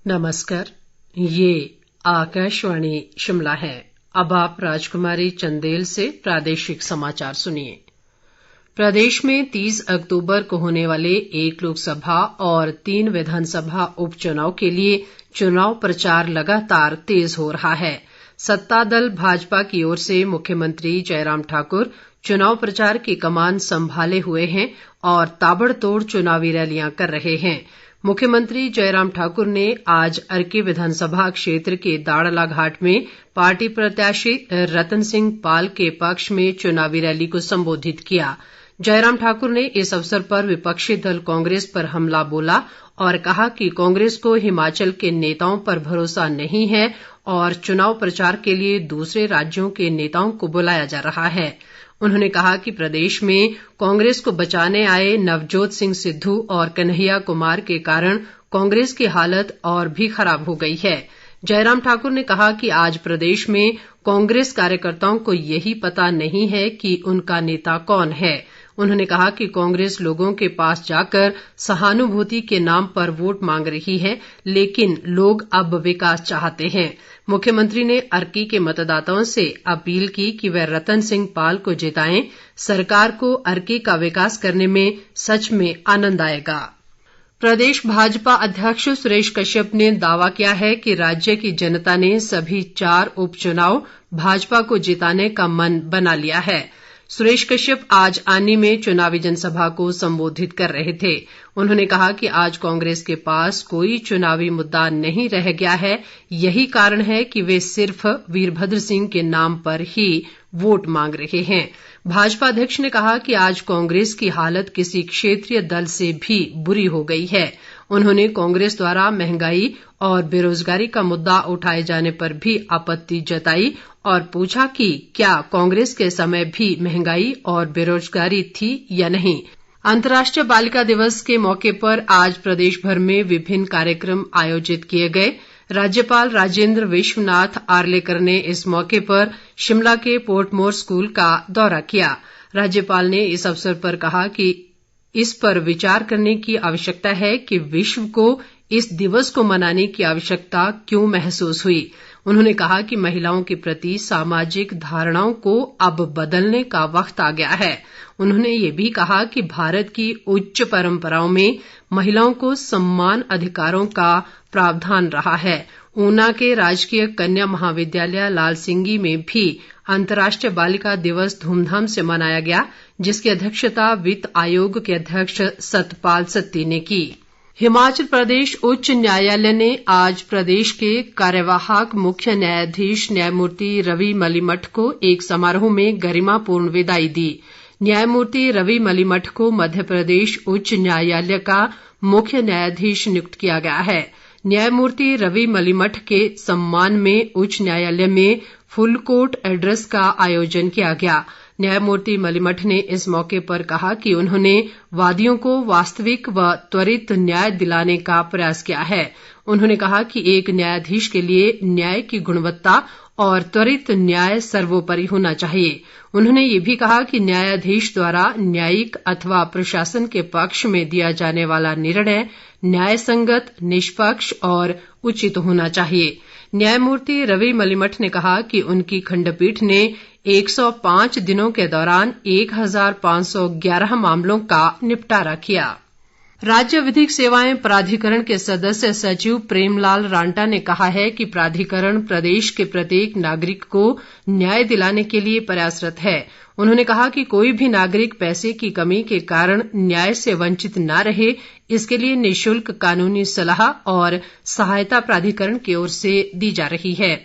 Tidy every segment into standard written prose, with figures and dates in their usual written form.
नमस्कार, ये आकाशवाणी शिमला है। अब आप राजकुमारी चंदेल से प्रादेशिक समाचार सुनिए। प्रदेश में 30 अक्तूबर को होने वाले 1 लोकसभा और 3 विधानसभा उपचुनाव के लिए चुनाव प्रचार लगातार तेज हो रहा है। सत्ता दल भाजपा की ओर से मुख्यमंत्री जयराम ठाकुर चुनाव प्रचार की कमान संभाले हुए हैं और ताबड़तोड़ चुनावी रैलियां कर रहे हैं। मुख्यमंत्री जयराम ठाकुर ने आज अर्की विधानसभा क्षेत्र के दाड़ला घाट में पार्टी प्रत्याशी रतन सिंह पाल के पक्ष में चुनावी रैली को संबोधित किया। जयराम ठाकुर ने इस अवसर पर विपक्षी दल कांग्रेस पर हमला बोला और कहा कि कांग्रेस को हिमाचल के नेताओं पर भरोसा नहीं है और चुनाव प्रचार के लिए दूसरे राज्यों के नेताओं को बुलाया जा रहा है। उन्होंने कहा कि प्रदेश में कांग्रेस को बचाने आए नवजोत सिंह सिद्धू और कन्हैया कुमार के कारण कांग्रेस की हालत और भी खराब हो गई है। जयराम ठाकुर ने कहा कि आज प्रदेश में कांग्रेस कार्यकर्ताओं को यही पता नहीं है कि उनका नेता कौन है। उन्होंने कहा कि कांग्रेस लोगों के पास जाकर सहानुभूति के नाम पर वोट मांग रही है, लेकिन लोग अब विकास चाहते हैं। मुख्यमंत्री ने अर्की के मतदाताओं से अपील की कि वे रतन सिंह पाल को जिताएं। सरकार को अर्की का विकास करने में सच में आनंद आएगा। प्रदेश भाजपा अध्यक्ष सुरेश कश्यप ने दावा किया है कि राज्य की जनता ने सभी 4 उपचुनाव भाजपा को जिताने का मन बना लिया है। सुरेश कश्यप आज आनी में चुनावी जनसभा को संबोधित कर रहे थे। उन्होंने कहा कि आज कांग्रेस के पास कोई चुनावी मुद्दा नहीं रह गया है। यही कारण है कि वे सिर्फ वीरभद्र सिंह के नाम पर ही वोट मांग रहे हैं। भाजपा अध्यक्ष ने कहा कि आज कांग्रेस की हालत किसी क्षेत्रीय दल से भी बुरी हो गई है। उन्होंने कांग्रेस द्वारा महंगाई और बेरोजगारी का मुद्दा उठाए जाने पर भी आपत्ति जताई और पूछा कि क्या कांग्रेस के समय भी महंगाई और बेरोजगारी थी या नहीं। अंतर्राष्ट्रीय बालिका दिवस के मौके पर आज प्रदेश भर में विभिन्न कार्यक्रम आयोजित किए गए। राज्यपाल राजेंद्र विश्वनाथ आर्लेकर ने इस मौके पर शिमला के पोर्टमोर स्कूल का दौरा किया। राज्यपाल ने इस अवसर पर कहा कि इस पर विचार करने की आवश्यकता है कि विश्व को इस दिवस को मनाने की आवश्यकता क्यों महसूस हुई। उन्होंने कहा कि महिलाओं के प्रति सामाजिक धारणाओं को अब बदलने का वक्त आ गया है। उन्होंने ये भी कहा कि भारत की उच्च परंपराओं में महिलाओं को समान अधिकारों का प्रावधान रहा है। ऊना के राजकीय कन्या महाविद्यालय लालसिंगी में भी अंतर्राष्ट्रीय बालिका दिवस धूमधाम से मनाया गया, जिसकी अध्यक्षता वित्त आयोग के अध्यक्ष सतपाल सत्ती ने की। हिमाचल प्रदेश उच्च न्यायालय ने आज प्रदेश के कार्यवाहक मुख्य न्यायाधीश न्यायमूर्ति रवि मलिमठ को एक समारोह में गरिमापूर्ण विदाई दी। न्यायमूर्ति रवि मलिमठ को मध्य प्रदेश उच्च न्यायालय का मुख्य न्यायाधीश नियुक्त किया गया है। न्यायमूर्ति रवि मलिमठ के सम्मान में उच्च न्यायालय में फुल कोर्ट एड्रेस का आयोजन किया गया। न्यायमूर्ति मलिमठ ने इस मौके पर कहा कि उन्होंने वादियों को वास्तविक व त्वरित न्याय दिलाने का प्रयास किया है। उन्होंने कहा कि एक न्यायाधीश के लिए न्याय की गुणवत्ता और त्वरित न्याय सर्वोपरि होना चाहिए। उन्होंने ये भी कहा कि न्यायाधीश द्वारा न्यायिक अथवा प्रशासन के पक्ष में दिया जाने वाला निर्णय न्याय संगत, निष्पक्ष और उचित होना चाहिए। न्यायमूर्ति रवि मलिमठ ने कहा कि उनकी खंडपीठ ने 105 दिनों के दौरान 1511 मामलों का निपटारा किया। राज्य विधिक सेवाएं प्राधिकरण के सदस्य सचिव प्रेमलाल रांटा ने कहा है कि प्राधिकरण प्रदेश के प्रत्येक नागरिक को न्याय दिलाने के लिए प्रयासरत है। उन्होंने कहा कि कोई भी नागरिक पैसे की कमी के कारण न्याय से वंचित न रहे, इसके लिए निःशुल्क कानूनी सलाह और सहायता प्राधिकरण की ओर से दी जा रही है।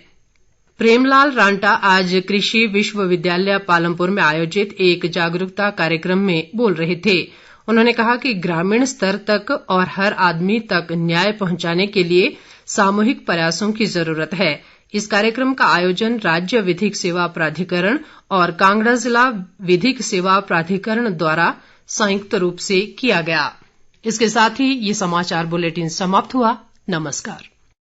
प्रेमलाल रांटा आज कृषि विश्वविद्यालय पालमपुर में आयोजित एक जागरूकता कार्यक्रम में बोल रहे थे। उन्होंने कहा कि ग्रामीण स्तर तक और हर आदमी तक न्याय पहुंचाने के लिए सामूहिक प्रयासों की जरूरत है। इस कार्यक्रम का आयोजन राज्य विधिक सेवा प्राधिकरण और कांगड़ा जिला विधिक सेवा प्राधिकरण द्वारा संयुक्त रूप से किया गया। इसके साथ ही ये समाचार बुलेटिन समाप्त हुआ। नमस्कार।